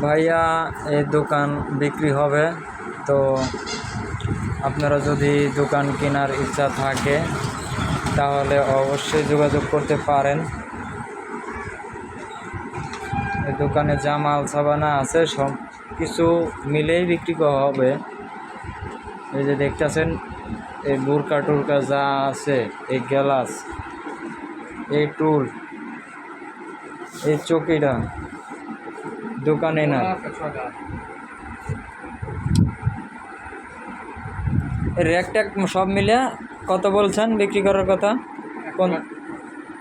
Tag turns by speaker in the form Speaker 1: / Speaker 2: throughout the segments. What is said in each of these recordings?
Speaker 1: ভাইয়া এই দোকান বিক্রি হবে, তো আপনারা যদি দোকান কেনার ইচ্ছা থাকে তাহলে অবশ্যই যোগাযোগ করতে পারেন। এই দোকানে যা মাল সাবানা আছে সব কিছু মিলেই বিক্রি করা হবে। এই যে দেখতেছেন এই বুরকা টুরকা যা আছে, এই গ্লাস, এই টুল, এই চকিটা দোকানে না, র্যাক ট্যাক সব মিলে কত বলছেন বিক্রি করার কথা? কোন?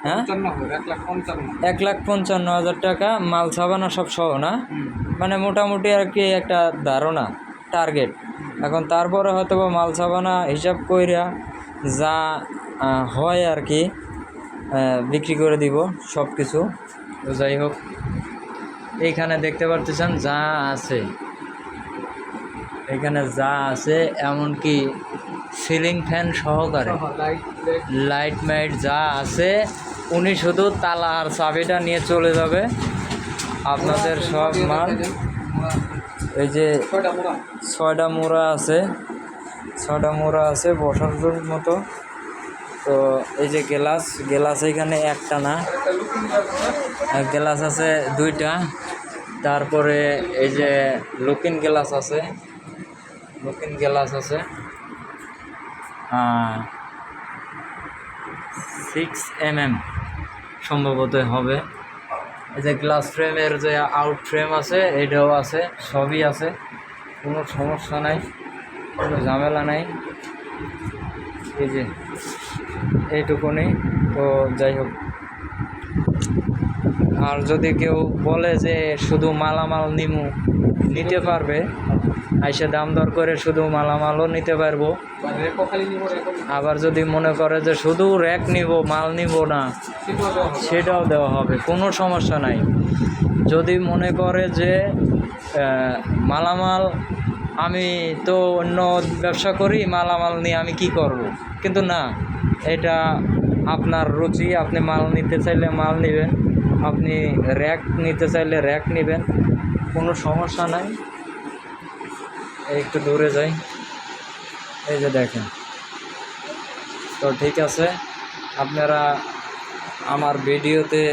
Speaker 1: হ্যাঁ, 1,55,000 টাকা মাল সাবানা সব সহ না? মানে মোটামুটি আর কি একটা ধারণা, টার্গেট। এখন তারপরে হয়তো বা মাল সাবানা হিসাব কইরা যা হয় আর কি বিক্রি করে দিব সব কিছু। তো যাই হোক, এইখানে দেখতে পারতেছেন যা আছে, এখানে যা আছে এমনকি সিলিং ফ্যান সহকারে লাইট মাইট যা আছে, উনি শুধু তালা আর চাবিটা নিয়ে চলে যাবে। আপনাদের সব মাল, এই যে 6টা মোড়া আছে, 6টা মোড়া আছে বসার মতো। তো এই যে গ্লাস এখানে একটা না, গ্লাস আছে 2টা। তারপরে এই যে লুকিং গ্লাস আছে, 6 mm সম্ভবত হবে। এই যে গ্লাস ফ্রেমের যে আউট ফ্রেম আছে এটাও আছে, সবই আছে, কোনো সমস্যা নাই, কোনো ঝামেলা নাই। এই যে এইটুকুনি। তো যাই হোক, আর যদি কেউ বলে যে শুধু মালামাল নিতে পারবে, আইসা দাম দর করে শুধু মালামালও নিতে পারবো। আবার যদি মনে করে যে শুধু র্যাক নিব, মাল নিব না, সেটাও দেওয়া হবে, কোনো সমস্যা নাই। যদি মনে করে যে মালামাল, আমি তো অন্য ব্যবসা করি, মালামাল নিয়ে আমি কি করব, কিন্তু না, এটা আপনার রুচি। আপনি মাল নিতে চাইলে মাল নেবেন, আপনি র্যাক নিতে চাইলে র্যাক নেবেন, কোনো সমস্যা নাই। একটু দূরে যাই, এই যে দেখেন। তো ঠিক আছে, আপনারা আমার ভিডিওতে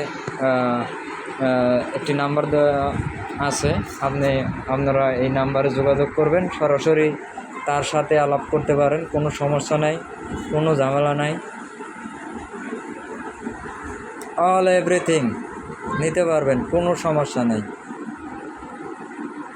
Speaker 1: একটি নাম্বার দেওয়া আছে, আপনারা এই নাম্বারে যোগাযোগ করবেন, সরাসরি তার সাথে আলাপ করতে পারেন, কোনো সমস্যা নাই, কোনো ঝামেলা নাই। অল এভরিথিং নিতে পারবেন, কোনো সমস্যা নেই।